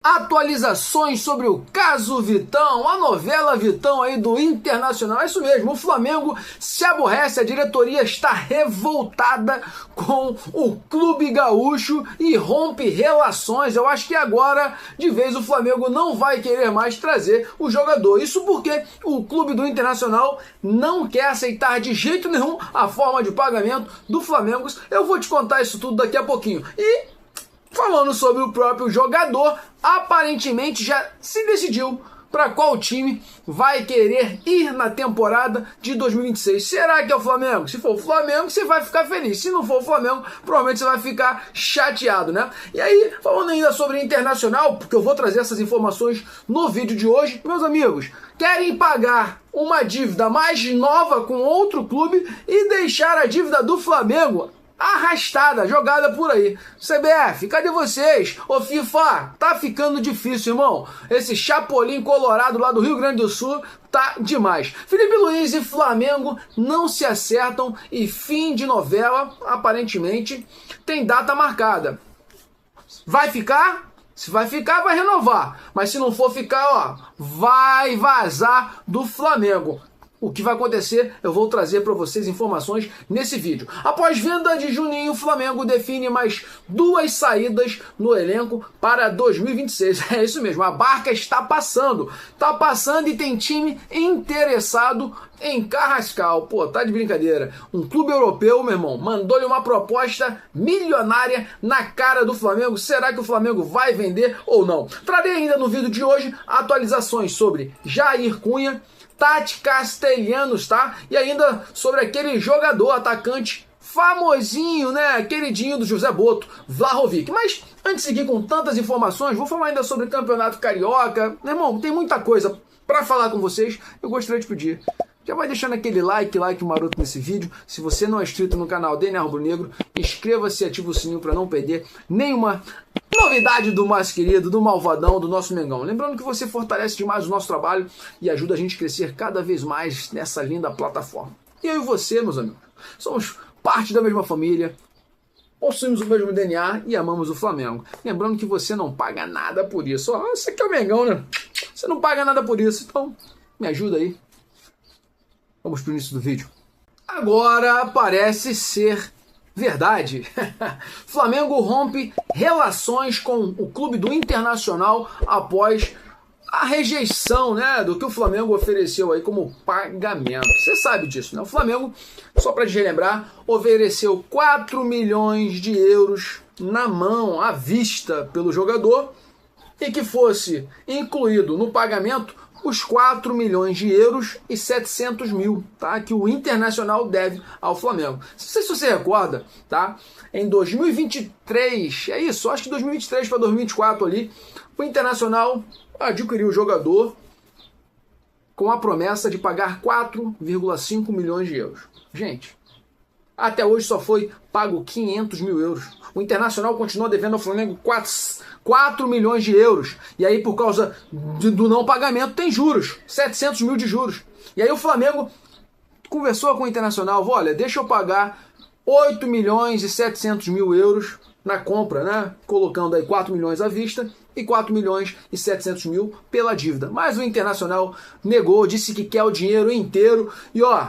Atualizações sobre o caso Vitão, a novela Vitão aí do Internacional. É isso mesmo, o Flamengo se aborrece, a diretoria está revoltada com o clube gaúcho e rompe relações. Eu acho que agora, de vez, o Flamengo não vai querer mais trazer o jogador. Isso porque o clube do Internacional não quer aceitar de jeito nenhum a forma de pagamento do Flamengo. Eu vou te contar isso tudo daqui a pouquinho. E falando sobre o próprio jogador, aparentemente já se decidiu para qual time vai querer ir na temporada de 2026. Será que é o Flamengo? Se for o Flamengo, você vai ficar feliz. Se não for o Flamengo, provavelmente você vai ficar chateado, né? E aí, falando ainda sobre Internacional, porque eu vou trazer essas informações no vídeo de hoje, meus amigos, querem pagar uma dívida mais nova com outro clube e deixar a dívida do Flamengo arrastada, jogada por aí. CBF, cadê vocês? Ô FIFA, tá ficando difícil, irmão. Esse Chapolin Colorado lá do Rio Grande do Sul tá demais. Felipe Luiz e Flamengo não se acertam e fim de novela, aparentemente, tem data marcada. Vai ficar? Se vai ficar, vai renovar. Mas se não for ficar, ó, vai vazar do Flamengo. O que vai acontecer, eu vou trazer para vocês informações nesse vídeo. Após venda de Juninho, o Flamengo define mais 2 saídas no elenco para 2026. É isso mesmo, a barca está passando. Tá passando e tem time interessado em Carrascal. Pô, tá de brincadeira. Um clube europeu, meu irmão, mandou-lhe uma proposta milionária na cara do Flamengo. Será que o Flamengo vai vender ou não? Trarei ainda no vídeo de hoje atualizações sobre Jair Cunha, Tati Castellanos, tá? E ainda sobre aquele jogador, atacante famosinho, né? Queridinho do José Boto, Vlahovic. Mas antes de seguir com tantas informações, vou falar ainda sobre o Campeonato Carioca. Meu irmão, tem muita coisa para falar com vocês. Eu gostaria de pedir, já vai deixando aquele like maroto nesse vídeo. Se você não é inscrito no canal DNA Rubro Negro, inscreva-se e ative o sininho para não perder nenhuma novidade do mais querido, do malvadão, do nosso Mengão. Lembrando que você fortalece demais o nosso trabalho e ajuda a gente a crescer cada vez mais nessa linda plataforma. E eu e você, meus amigos, somos parte da mesma família, possuímos o mesmo DNA e amamos o Flamengo. Lembrando que você não paga nada por isso. Ó, você aqui é o Mengão, né? Você não paga nada por isso, então me ajuda aí. Vamos para o início do vídeo. Agora parece ser verdade. Flamengo rompe relações com o clube do Internacional após a rejeição, né, do que o Flamengo ofereceu aí como pagamento. Você sabe disso, né? O Flamengo, só para te relembrar, ofereceu 4 milhões de euros na mão, à vista, pelo jogador e que fosse incluído no pagamento os 4 milhões de euros e 700 mil, tá? Que o Internacional deve ao Flamengo. Não sei se você recorda, tá? Em 2023, é isso, acho que 2023 para 2024 ali, o Internacional adquiriu o jogador com a promessa de pagar 4,5 milhões de euros. Gente, até hoje só foi pago 500 mil euros. O Internacional continua devendo ao Flamengo 4 milhões de euros. E aí, por causa do não pagamento, tem juros. 700 mil de juros. E aí o Flamengo conversou com o Internacional. Olha, deixa eu pagar 8 milhões e 700 mil euros na compra, né? Colocando aí 4 milhões à vista e 4 milhões e 700 mil pela dívida. Mas o Internacional negou, disse que quer o dinheiro inteiro. E ó,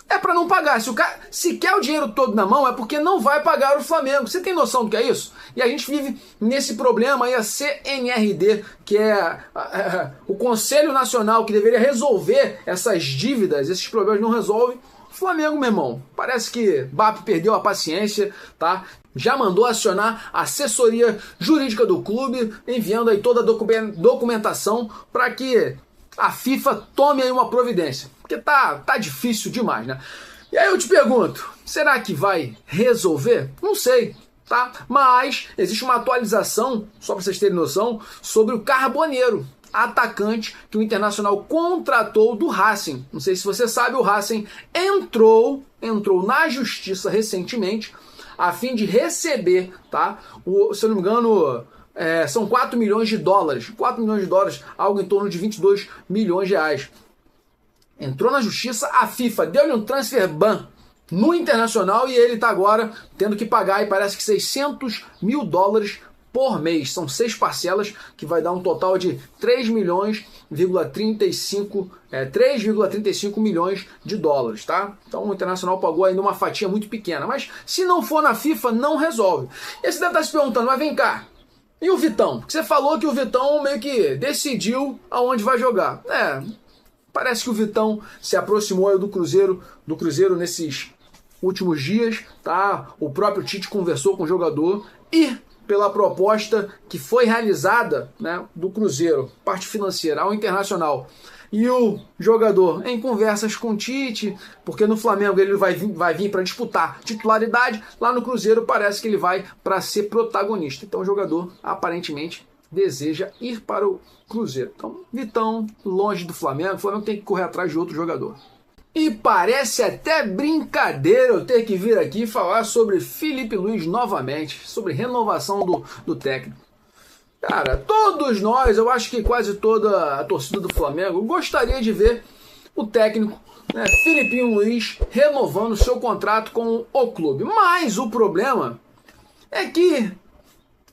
é para não pagar. Se o cara se quer o dinheiro todo na mão, é porque não vai pagar o Flamengo. Você tem noção do que é isso? E a gente vive nesse problema aí, a CNRD, que é o Conselho Nacional que deveria resolver essas dívidas, esses problemas não resolve. O Flamengo, meu irmão, parece que BAP perdeu a paciência, tá? Já mandou acionar a assessoria jurídica do clube, enviando aí toda a documentação para que a FIFA tome aí uma providência. Porque tá difícil demais, né? E aí eu te pergunto, será que vai resolver? Não sei, tá? Mas existe uma atualização, só para vocês terem noção, sobre o Carboneiro, atacante que o Internacional contratou do Racing. Não sei se você sabe, o Racing entrou na justiça recentemente a fim de receber, tá? Se eu não me engano, são 4 milhões de dólares. 4 milhões de dólares, algo em torno de 22 milhões de reais. Entrou na justiça, a FIFA deu-lhe um transfer ban no Internacional e ele está agora tendo que pagar, e parece que 600 mil dólares por mês. São 6 parcelas, que vai dar um total de 3,35 milhões de dólares, tá? Então o Internacional pagou ainda uma fatia muito pequena, mas se não for na FIFA, não resolve. E você deve estar se perguntando, mas vem cá, e o Vitão? Porque você falou que o Vitão meio que decidiu aonde vai jogar. Parece que o Vitão se aproximou do Cruzeiro nesses últimos dias, tá? O próprio Tite conversou com o jogador e pela proposta que foi realizada, né, do Cruzeiro, parte financeira, ao Internacional, e o jogador em conversas com o Tite, porque no Flamengo ele vai vir para disputar titularidade, lá no Cruzeiro parece que ele vai para ser protagonista. Então o jogador aparentemente deseja ir para o Cruzeiro. Então, Vitão, longe do Flamengo, o Flamengo tem que correr atrás de outro jogador. E parece até brincadeira eu ter que vir aqui falar sobre Filipe Luís novamente, sobre renovação do técnico. Cara, todos nós, eu acho que quase toda a torcida do Flamengo gostaria de ver o técnico, né, Filipinho Luís, renovando seu contrato com o clube. Mas o problema é que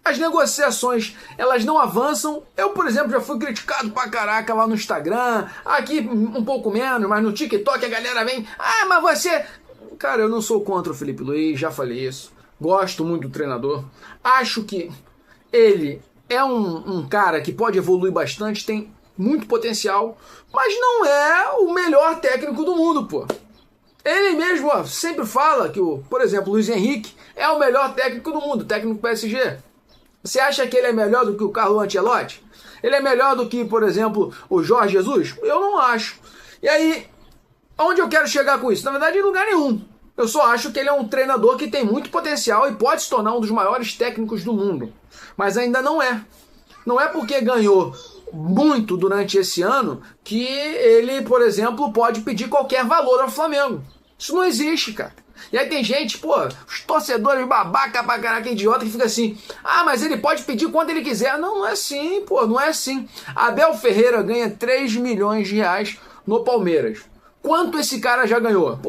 as negociações, elas não avançam. Eu, por exemplo, já fui criticado pra caraca lá no Instagram, aqui um pouco menos, mas no TikTok a galera vem, mas você... Cara, eu não sou contra o Filipe Luís, já falei isso. Gosto muito do treinador. Acho que ele é um cara que pode evoluir bastante, tem muito potencial, mas não é o melhor técnico do mundo, pô. Ele mesmo sempre fala que, por exemplo, o Luiz Henrique é o melhor técnico do mundo, técnico do PSG. Você acha que ele é melhor do que o Carlo Ancelotti? Ele é melhor do que, por exemplo, o Jorge Jesus? Eu não acho. E aí, onde eu quero chegar com isso? Na verdade, em lugar nenhum. Eu só acho que ele é um treinador que tem muito potencial e pode se tornar um dos maiores técnicos do mundo. Mas ainda não é. Não é porque ganhou muito durante esse ano que ele, por exemplo, pode pedir qualquer valor ao Flamengo. Isso não existe, cara. E aí tem gente, os torcedores babaca pra caraca, idiota, que fica assim, mas ele pode pedir quanto ele quiser. Não, não é assim, não é assim. Abel Ferreira ganha 3 milhões de reais no Palmeiras. Quanto esse cara já ganhou?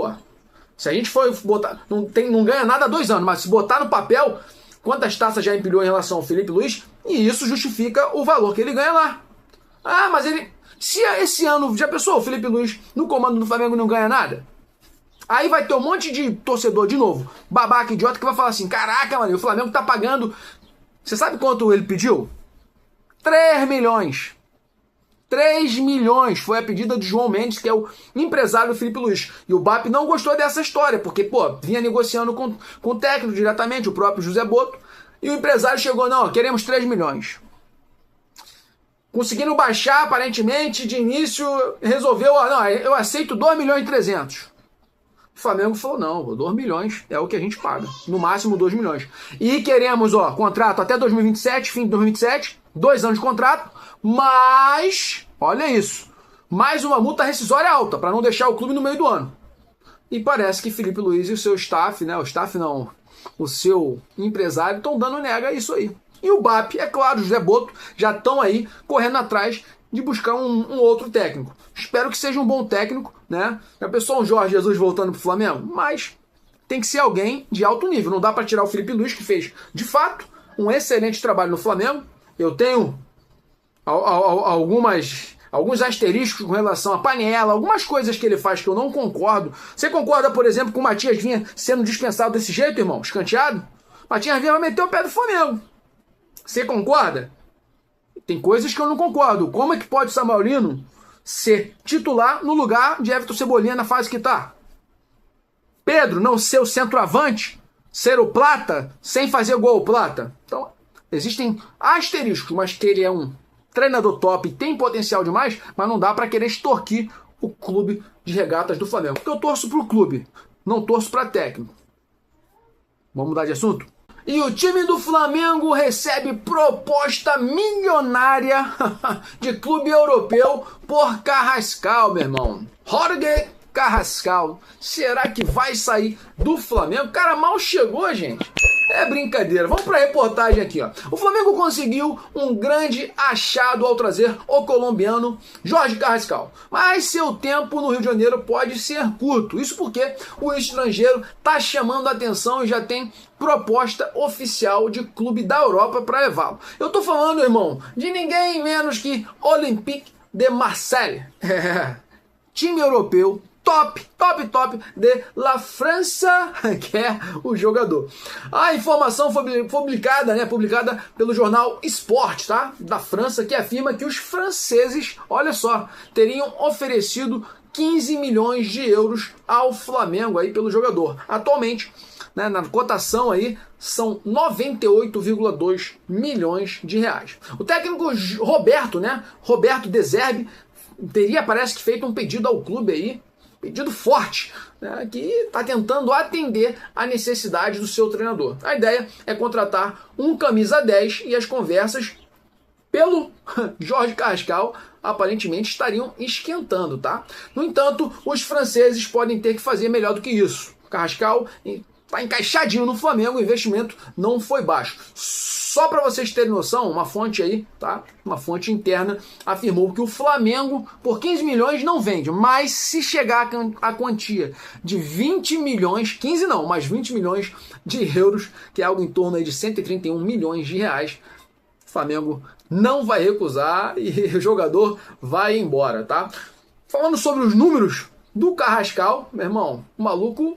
Se a gente for botar, não ganha nada há 2 anos, mas se botar no papel, quantas taças já empilhou em relação ao Filipe Luís, e isso justifica o valor que ele ganha lá. Mas ele, se esse ano, já pensou, o Filipe Luís no comando do Flamengo não ganha nada? Aí vai ter um monte de torcedor, de novo, babaca, idiota, que vai falar assim, caraca, mano, o Flamengo tá pagando... Você sabe quanto ele pediu? 3 milhões. 3 milhões foi a pedida do João Mendes, que é o empresário do Filipe Luís. E o BAP não gostou dessa história, porque, vinha negociando com o técnico diretamente, o próprio José Boto, e o empresário chegou, não, queremos 3 milhões. Conseguindo baixar, aparentemente, de início, resolveu, eu aceito 2 milhões e 300. O Flamengo falou, não, 2 milhões é o que a gente paga. No máximo 2 milhões. E queremos, contrato até 2027, fim de 2027, 2 anos de contrato, mas, olha isso, mais uma multa rescisória alta, para não deixar o clube no meio do ano. E parece que Filipe Luís e o seu staff, o seu empresário, estão dando nega a isso aí. E o BAP, é claro, o José Boto, já estão aí correndo atrás de buscar um outro técnico. Espero que seja um bom técnico, né? Já pensou um Jorge Jesus voltando pro Flamengo? Mas tem que ser alguém de alto nível. Não dá para tirar o Filipe Luís, que fez, de fato, um excelente trabalho no Flamengo. Eu tenho alguns asteriscos com relação à panela, algumas coisas que ele faz que eu não concordo. Você concorda, por exemplo, com o Matias Vinha sendo dispensado desse jeito, irmão? Escanteado? Matias Vinha vai meter o pé do Flamengo. Você concorda? Tem coisas que eu não concordo. Como é que pode o Samaurino ser titular no lugar de Everton Cebolinha na fase que tá? Pedro não ser o centroavante, ser o Plata, sem fazer gol o Plata. Então, existem asteriscos, mas que ele é um treinador top e tem potencial demais, mas não dá para querer extorquir o clube de regatas do Flamengo. Porque eu torço pro clube, não torço para técnico. Vamos mudar de assunto? E o time do Flamengo recebe proposta milionária de clube europeu por Carrascal, meu irmão. Jorge Carrascal. Será que vai sair do Flamengo? O cara mal chegou, gente. É brincadeira. Vamos para a reportagem aqui, ó. O Flamengo conseguiu um grande achado ao trazer o colombiano Jorge Carrascal. Mas seu tempo no Rio de Janeiro pode ser curto. Isso porque o estrangeiro está chamando a atenção e já tem proposta oficial de clube da Europa para levá-lo. Eu tô falando, irmão, de ninguém menos que Olympique de Marseille. Time europeu. Top de La França, que é o jogador. A informação foi publicada pelo jornal Sport, tá? Da França, que afirma que os franceses, olha só, teriam oferecido 15 milhões de euros ao Flamengo aí pelo jogador. Atualmente, né, na cotação aí, são 98,2 milhões de reais. O técnico Roberto De Zerbi, parece que feito um pedido ao clube aí, pedido forte, né, que está tentando atender a necessidade do seu treinador. A ideia é contratar um camisa 10 e as conversas pelo Jorge Carrascal aparentemente estariam esquentando, tá? No entanto, os franceses podem ter que fazer melhor do que isso. Carrascal está encaixadinho no Flamengo, o investimento não foi baixo. Só para vocês terem noção, uma fonte aí, tá? Uma fonte interna afirmou que o Flamengo por 15 milhões não vende, mas se chegar a quantia de 20 milhões, 15 não, mas 20 milhões de euros, que é algo em torno aí de 131 milhões de reais, o Flamengo não vai recusar e o jogador vai embora, tá? Falando sobre os números do Carrascal, meu irmão, o maluco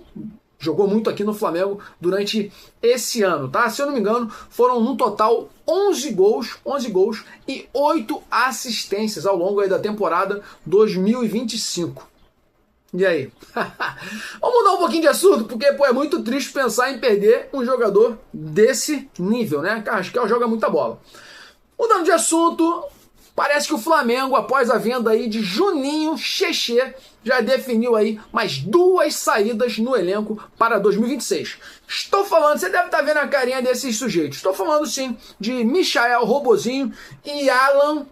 jogou muito aqui no Flamengo durante esse ano, tá? Se eu não me engano, foram no total 11 gols e 8 assistências ao longo aí da temporada 2025. E aí? Vamos mudar um pouquinho de assunto, porque é muito triste pensar em perder um jogador desse nível, né? Carrascal joga muita bola. Mudando de assunto, parece que o Flamengo, após a venda aí de Juninho Cheche, já definiu aí mais 2 saídas no elenco para 2026. Estou falando, você deve estar vendo a carinha desses sujeitos. Estou falando sim de Michael Robozinho e Alan,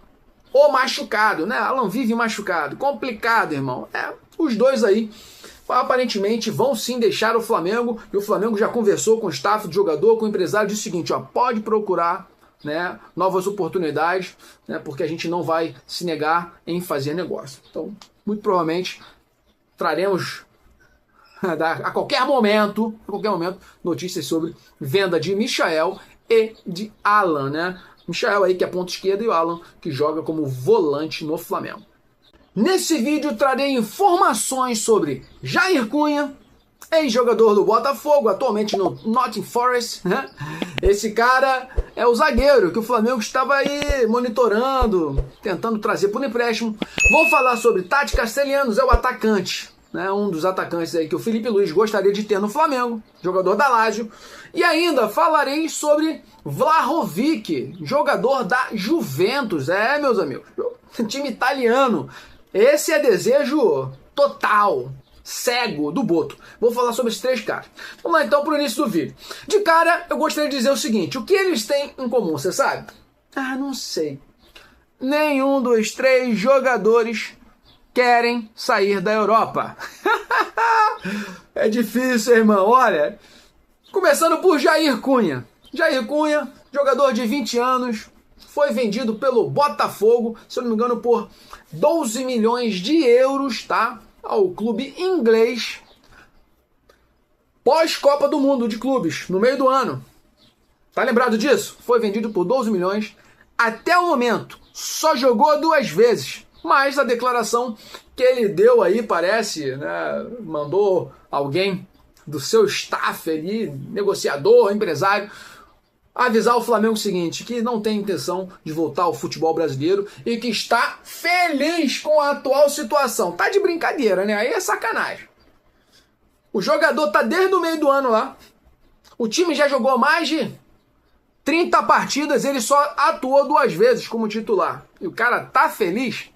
o machucado, né? Alan vive machucado. Complicado, irmão. Os dois aí aparentemente vão sim deixar o Flamengo, e o Flamengo já conversou com o staff do jogador, com o empresário, disse o seguinte, ó, pode procurar, né, novas oportunidades, né, porque a gente não vai se negar em fazer negócio. Então, muito provavelmente traremos a qualquer momento, notícias sobre venda de Michael e de Alan, né? Michael aí que é ponta esquerda e o Alan que joga como volante no Flamengo. Nesse vídeo trarei informações sobre Jair Cunha, ex-jogador do Botafogo, atualmente no Nottingham Forest, né? Esse cara é o zagueiro que o Flamengo estava aí monitorando, tentando trazer por empréstimo. Vou falar sobre Tati Castelhanos, é o atacante, né? Um dos atacantes aí que o Felipe Luiz gostaria de ter no Flamengo, jogador da Lazio. E ainda falarei sobre Vlahovic, jogador da Juventus, meus amigos, time italiano. Esse é desejo total, cego do Boto. Vou falar sobre esses 3 caras. Vamos lá então para o início do vídeo. De cara, eu gostaria de dizer o seguinte, o que eles têm em comum, você sabe? Não sei. Nenhum dos 3 jogadores querem sair da Europa. É difícil, irmão. Olha, começando por Jair Cunha. Jair Cunha, jogador de 20 anos, foi vendido pelo Botafogo, se eu não me engano, por 12 milhões de euros, tá? Ao clube inglês, pós-Copa do Mundo de clubes, no meio do ano. Tá lembrado disso? Foi vendido por 12 milhões. Até o momento, só jogou 2 vezes. Mas a declaração que ele deu aí, parece, né, mandou alguém do seu staff ali, negociador, empresário, avisar o Flamengo o seguinte, que não tem intenção de voltar ao futebol brasileiro e que está feliz com a atual situação. Tá de brincadeira, né? Aí é sacanagem. O jogador tá desde o meio do ano lá. O time já jogou mais de 30 partidas, ele só atuou 2 vezes como titular. E o cara tá feliz?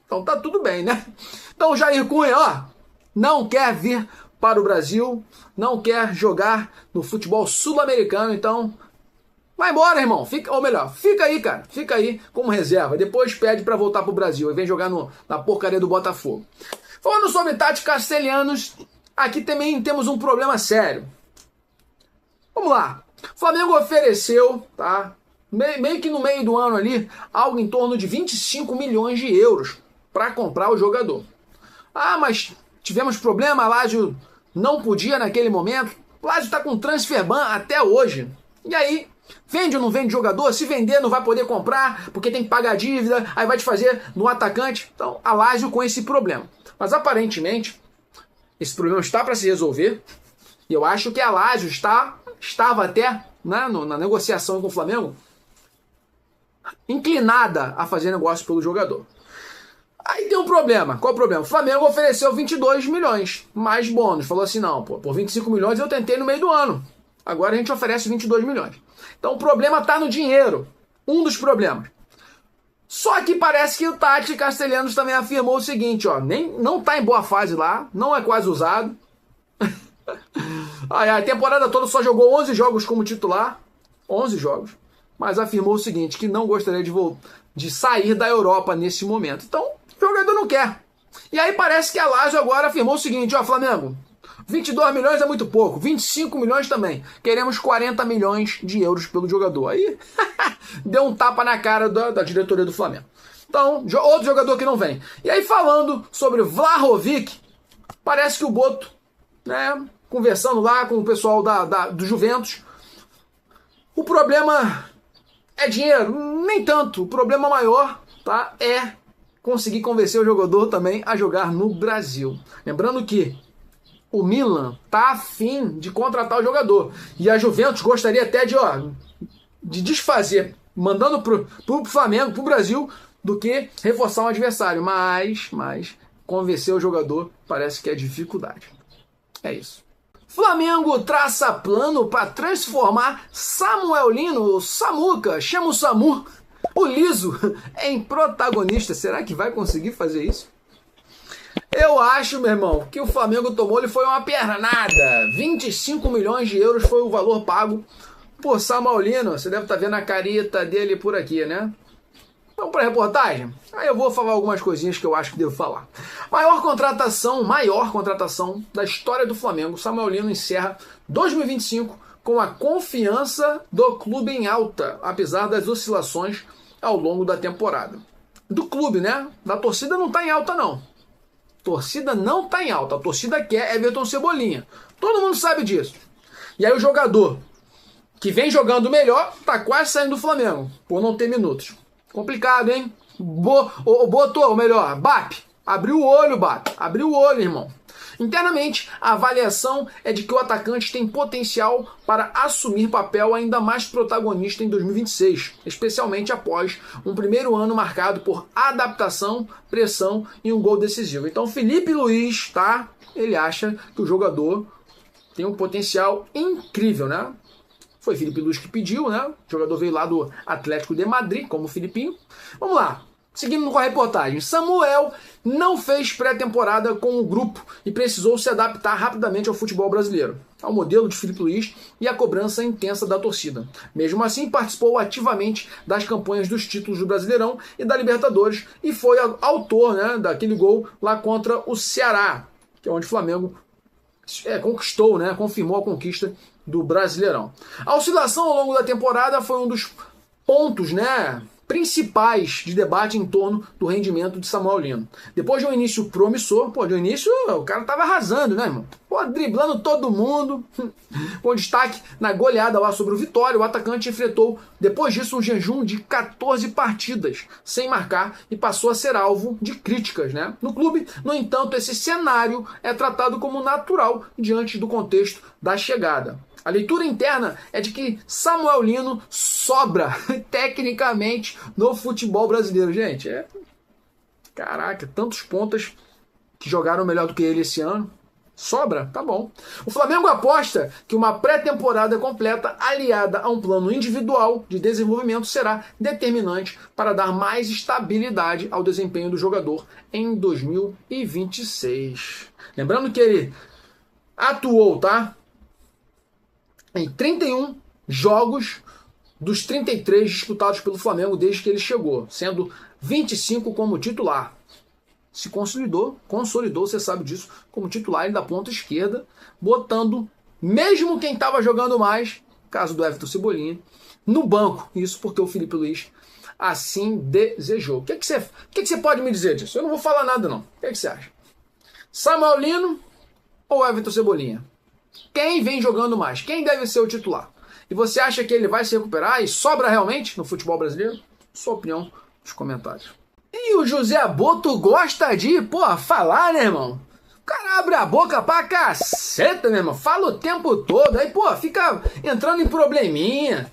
Então tá tudo bem, né? Então o Jair Cunha, ó, não quer vir para o Brasil, não quer jogar no futebol sul-americano, então vai embora, irmão. Fica aí, cara. Fica aí como reserva. Depois pede para voltar pro Brasil e vem jogar na porcaria do Botafogo. Falando sobre Tati Castelhanos, aqui também temos um problema sério. Vamos lá. O Flamengo ofereceu, tá? Meio que no meio do ano ali, algo em torno de 25 milhões de euros para comprar o jogador. Ah, mas tivemos problema, a Lazio não podia naquele momento. O Lazio está com transfer ban até hoje. E aí, vende ou não vende jogador? Se vender, não vai poder comprar, porque tem que pagar dívida, aí vai te fazer no atacante. Então, a Lazio com esse problema. Mas aparentemente, esse problema está para se resolver. E eu acho que a Lazio estava até na negociação com o Flamengo inclinada a fazer negócio pelo jogador. Aí tem um problema. Qual o problema? O Flamengo ofereceu 22 milhões, mais bônus. Falou assim, não, pô, por 25 milhões eu tentei no meio do ano. Agora a gente oferece 22 milhões. Então o problema está no dinheiro. Um dos problemas. Só que parece que o Tati Castelhanos também afirmou o seguinte, ó, não está em boa fase lá, não é quase usado. A temporada toda só jogou 11 jogos como titular. 11 jogos. Mas afirmou o seguinte, que não gostaria de sair da Europa nesse momento. Então, o jogador não quer. E aí parece que a Lazio agora afirmou o seguinte, ó, Flamengo, 22 milhões é muito pouco, 25 milhões também. Queremos 40 milhões de euros pelo jogador. Aí, deu um tapa na cara da diretoria do Flamengo. Então, outro jogador que não vem. E aí, falando sobre Vlahovic, parece que o Boto, né, conversando lá com o pessoal do Juventus, o problema é dinheiro? Nem tanto. O problema maior, tá, é conseguir convencer o jogador também a jogar no Brasil. Lembrando que o Milan tá afim de contratar o jogador. E a Juventus gostaria até de desfazer, mandando pro Flamengo, pro Brasil, do que reforçar um adversário. Mas convencer o jogador parece que é dificuldade. É isso. Flamengo traça plano para transformar Samuel Lino, o Samuca, chama o Samu, o Liso, em protagonista. Será que vai conseguir fazer isso? Eu acho, meu irmão, que o Flamengo tomou, ele foi uma pernada. 25 milhões de euros foi o valor pago por Samuel Lino. Você deve estar vendo a carita dele por aqui, né? Vamos para a reportagem? Aí eu vou falar algumas coisinhas que eu acho que devo falar. Maior contratação da história do Flamengo. Samuel Lino encerra 2025 com a confiança do clube em alta, apesar das oscilações ao longo da temporada. Do clube, né? Da torcida não está em alta, não. Torcida não está em alta. A torcida quer Everton Cebolinha. Todo mundo sabe disso. E aí o jogador que vem jogando melhor está quase saindo do Flamengo, por não ter minutos. Complicado, hein? Botou, ou melhor, BAP. Abriu o olho, BAP. Abriu o olho, irmão. Internamente, a avaliação é de que o atacante tem potencial para assumir papel ainda mais protagonista em 2026, especialmente após um primeiro ano marcado por adaptação, pressão e um gol decisivo. Então, Felipe Luiz, tá? Ele acha que o jogador tem um potencial incrível, né? Foi Felipe Luiz que pediu, né? O jogador veio lá do Atlético de Madrid, como o Filipinho. Vamos lá. Seguindo com a reportagem. Samuel não fez pré-temporada com o grupo e precisou se adaptar rapidamente ao futebol brasileiro, ao modelo de Felipe Luiz e à cobrança intensa da torcida. Mesmo assim, participou ativamente das campanhas dos títulos do Brasileirão e da Libertadores e foi autor, né, daquele gol lá contra o Ceará, que é onde o Flamengo conquistou, né, confirmou a conquista do Brasileirão. A oscilação ao longo da temporada foi um dos pontos, né, principais de debate em torno do rendimento de Samuel Lino. Depois de um início promissor, de um início o cara tava arrasando, né, irmão? Driblando todo mundo, com destaque na goleada lá sobre o Vitória, o atacante enfrentou, depois disso, um jejum de 14 partidas sem marcar e passou a ser alvo de críticas, né? No clube, no entanto, esse cenário é tratado como natural diante do contexto da chegada. A leitura interna é de que Samuel Lino sobra tecnicamente no futebol brasileiro. Gente, caraca, tantos pontas que jogaram melhor do que ele esse ano. Sobra? Tá bom. O Flamengo aposta que uma pré-temporada completa aliada a um plano individual de desenvolvimento será determinante para dar mais estabilidade ao desempenho do jogador em 2026. Lembrando que ele atuou, tá? Em 31 jogos dos 33 disputados pelo Flamengo desde que ele chegou, sendo 25 como titular. Se consolidou, você sabe disso, como titular da ponta esquerda, botando, mesmo quem estava jogando mais, caso do Everton Cebolinha, no banco. Isso porque o Filipe Luís assim desejou. O que você pode me dizer disso? Eu não vou falar nada, não. O que você acha? Samuel Lino ou Everton Cebolinha? Quem vem jogando mais? Quem deve ser o titular? E você acha que ele vai se recuperar e sobra realmente no futebol brasileiro? Sua opinião nos comentários. E o José Boto gosta de, falar, né, irmão? O cara abre a boca pra caceta, meu irmão. Fala o tempo todo. Aí, fica entrando em probleminha.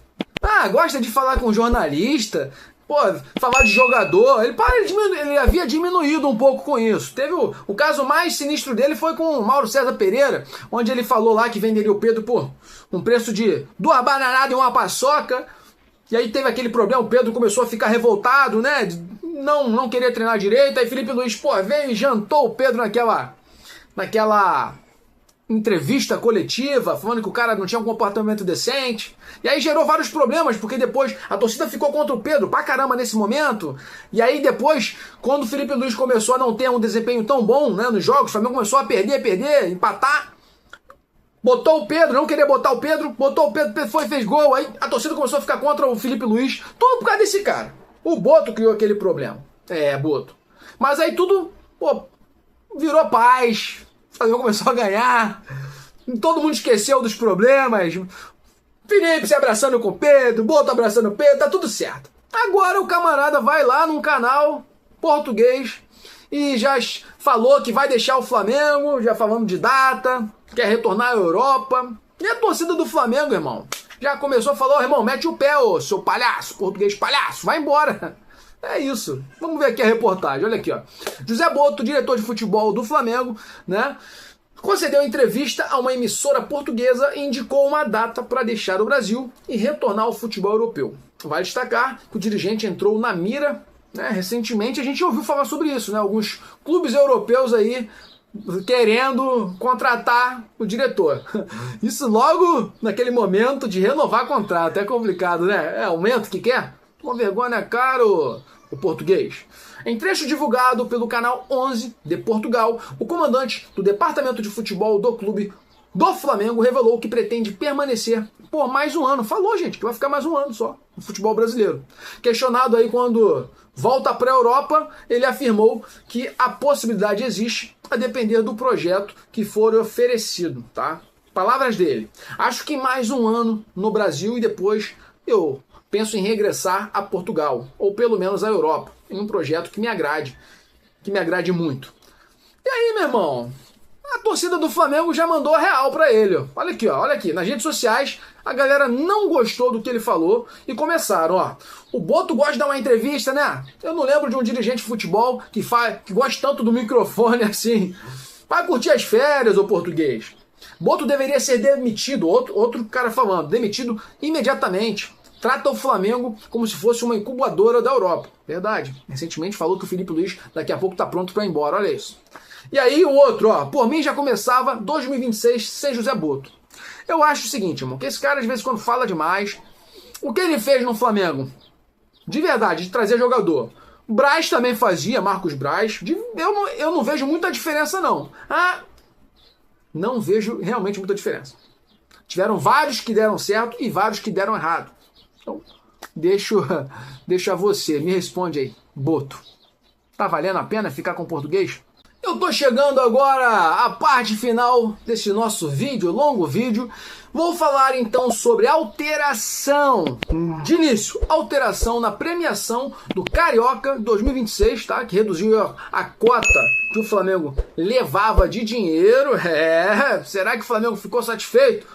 Gosta de falar com jornalista. Falar de jogador. Ele havia diminuído um pouco com isso. Teve o caso mais sinistro dele foi com o Mauro César Pereira, onde ele falou lá que venderia o Pedro por um preço de 2 bananadas e uma paçoca. E aí teve aquele problema, o Pedro começou a ficar revoltado, né? Não queria treinar direito. Aí Filipe Luís, veio e jantou o Pedro naquela entrevista coletiva, falando que o cara não tinha um comportamento decente. E aí gerou vários problemas, porque depois a torcida ficou contra o Pedro pra caramba nesse momento. E aí depois, quando o Filipe Luís começou a não ter um desempenho tão bom, né, nos jogos, o Flamengo começou a perder, empatar. Botou o Pedro, não queria botar o Pedro, botou o Pedro, foi e fez gol. Aí a torcida começou a ficar contra o Filipe Luís. Tudo por causa desse cara. O Boto criou aquele problema. Boto. Mas aí tudo, virou paz. O Flamengo começou a ganhar. Todo mundo esqueceu dos problemas. Felipe se abraçando com o Pedro, Boto abraçando o Pedro, tá tudo certo. Agora o camarada vai lá num canal português e já falou que vai deixar o Flamengo, já falando de data, quer retornar à Europa. E a torcida do Flamengo, irmão, já começou a falar, irmão, mete o pé, ô seu palhaço, português palhaço, vai embora. É isso. Vamos ver aqui a reportagem. Olha aqui, ó. José Boto, diretor de futebol do Flamengo, né, concedeu entrevista a uma emissora portuguesa e indicou uma data para deixar o Brasil e retornar ao futebol europeu. Vale destacar que o dirigente entrou na mira, né, recentemente. A gente ouviu falar sobre isso, né? Alguns clubes europeus aí querendo contratar o diretor. Isso logo naquele momento de renovar contrato. É complicado, né? Aumento que quer? Uma vergonha, caro o português. Em trecho divulgado pelo canal 11 de Portugal, o comandante do departamento de futebol do clube do Flamengo revelou que pretende permanecer por mais um ano. Falou, gente, que vai ficar mais um ano só no futebol brasileiro. Questionado aí quando volta para a Europa, ele afirmou que a possibilidade existe a depender do projeto que for oferecido, tá? Palavras dele. Acho que mais um ano no Brasil e depois eu penso em regressar a Portugal, ou pelo menos à Europa, em um projeto que me agrade muito. E aí, meu irmão, a torcida do Flamengo já mandou a real pra ele. Olha aqui, olha aqui. Nas redes sociais, a galera não gostou do que ele falou e começaram, o Boto gosta de dar uma entrevista, né? Eu não lembro de um dirigente de futebol que gosta tanto do microfone assim. Vai curtir as férias, ô português. Boto deveria ser demitido, outro cara falando, demitido imediatamente. Trata o Flamengo como se fosse uma incubadora da Europa. Verdade. Recentemente falou que o Filipe Luís daqui a pouco tá pronto para ir embora. Olha isso. E aí o outro, por mim já começava 2026 sem José Boto. Eu acho o seguinte, irmão, que esse cara de vez em quando fala demais. O que ele fez no Flamengo, de verdade, de trazer jogador. Braz também fazia, Marcos Braz. Eu não vejo muita diferença, não. Não vejo realmente muita diferença. Tiveram vários que deram certo e vários que deram errado. Então, deixa você, me responde aí, Boto. Tá valendo a pena ficar com o português? Eu tô chegando agora à parte final desse nosso vídeo, longo vídeo. Vou falar então sobre alteração, de início, alteração na premiação do Carioca 2026, tá? Que reduziu a cota que o Flamengo levava de dinheiro. Será que o Flamengo ficou satisfeito?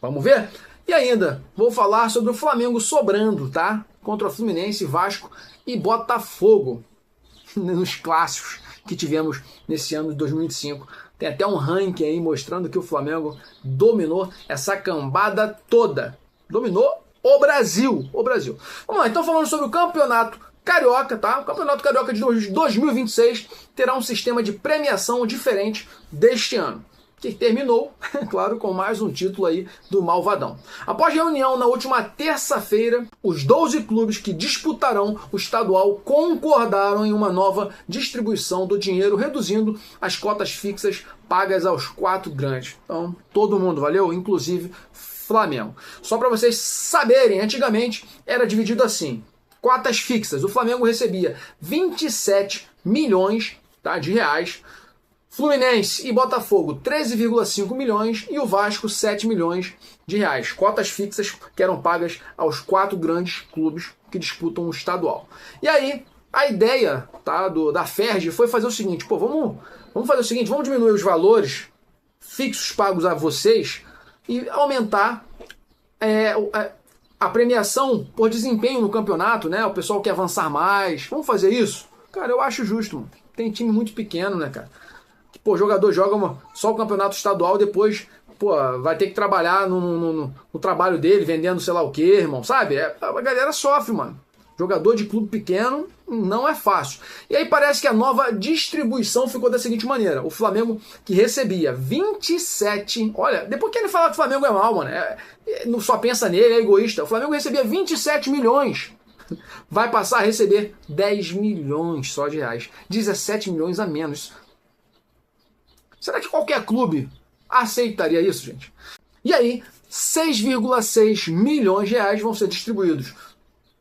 Vamos ver? E ainda, vou falar sobre o Flamengo sobrando, tá? Contra o Fluminense, Vasco e Botafogo, nos clássicos que tivemos nesse ano de 2025. Tem até um ranking aí mostrando que o Flamengo dominou essa cambada toda. Dominou o Brasil. Vamos lá, então falando sobre o Campeonato Carioca, tá? O Campeonato Carioca de 2026 terá um sistema de premiação diferente deste ano, que terminou, claro, com mais um título aí do Malvadão. Após reunião na última terça-feira, os 12 clubes que disputarão o estadual concordaram em uma nova distribuição do dinheiro, reduzindo as cotas fixas pagas aos 4 grandes. Então, todo mundo, valeu? Inclusive Flamengo. Só para vocês saberem, antigamente era dividido assim, cotas fixas. O Flamengo recebia 27 milhões, tá, de reais. Fluminense e Botafogo 13,5 milhões e o Vasco 7 milhões de reais. Cotas fixas que eram pagas aos 4 grandes clubes que disputam o estadual. E aí, a ideia, tá, da FERJ foi fazer o seguinte, pô, vamos fazer o seguinte, vamos diminuir os valores fixos pagos a vocês e aumentar a premiação por desempenho no campeonato, né? O pessoal quer avançar mais. Vamos fazer isso? Cara, eu acho justo, mano. Tem time muito pequeno, né, cara? Pô, o jogador joga só o campeonato estadual, depois, pô, vai ter que trabalhar no trabalho dele, vendendo sei lá o quê, irmão, sabe? A galera sofre, mano. Jogador de clube pequeno não é fácil. E aí parece que a nova distribuição ficou da seguinte maneira. O Flamengo que recebia 27... Olha, depois que ele fala que o Flamengo é mal, mano, não só pensa nele, é egoísta. O Flamengo recebia 27 milhões. Vai passar a receber 10 milhões só de reais. 17 milhões a menos. Será que qualquer clube aceitaria isso, gente? E aí, 6,6 milhões de reais vão ser distribuídos.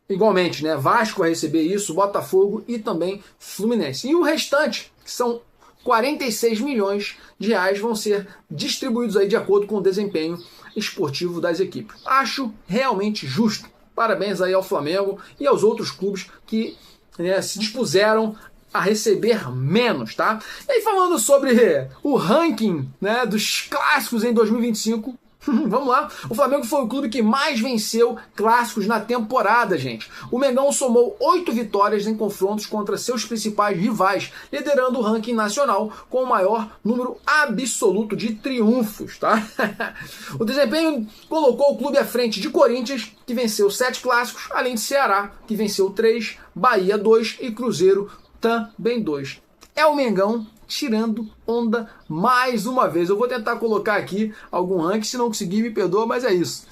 Igualmente, né? Vasco vai receber isso, Botafogo e também Fluminense. E o restante, que são 46 milhões de reais, vão ser distribuídos aí de acordo com o desempenho esportivo das equipes. Acho realmente justo. Parabéns aí ao Flamengo e aos outros clubes que, né, se dispuseram a receber menos, tá? E aí falando sobre o ranking, né, dos clássicos em 2025, vamos lá. O Flamengo foi o clube que mais venceu clássicos na temporada, gente. O Mengão somou 8 vitórias em confrontos contra seus principais rivais, liderando o ranking nacional com o maior número absoluto de triunfos, tá? O desempenho colocou o clube à frente de Corinthians, que venceu 7 clássicos, além de Ceará, que venceu 3, Bahia 2 e Cruzeiro também 2. É o Mengão tirando onda mais uma vez. Eu vou tentar colocar aqui algum ranking, se não conseguir me perdoa, mas é isso.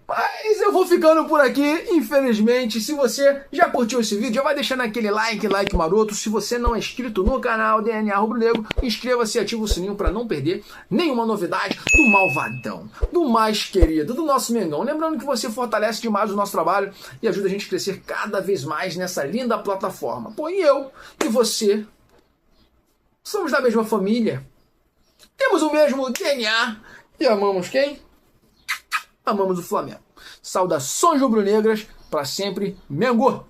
Mas eu vou ficando por aqui, infelizmente. Se você já curtiu esse vídeo, já vai deixando aquele like maroto. Se você não é inscrito no canal DNA Rubro Negro, inscreva-se e ativa o sininho para não perder nenhuma novidade do malvadão, do mais querido, do nosso Mengão. Lembrando que você fortalece demais o nosso trabalho e ajuda a gente a crescer cada vez mais nessa linda plataforma. Pô, e eu e você somos da mesma família, temos o mesmo DNA e amamos quem? Amamos o Flamengo. Saudações rubro-negras, para sempre, Mengo!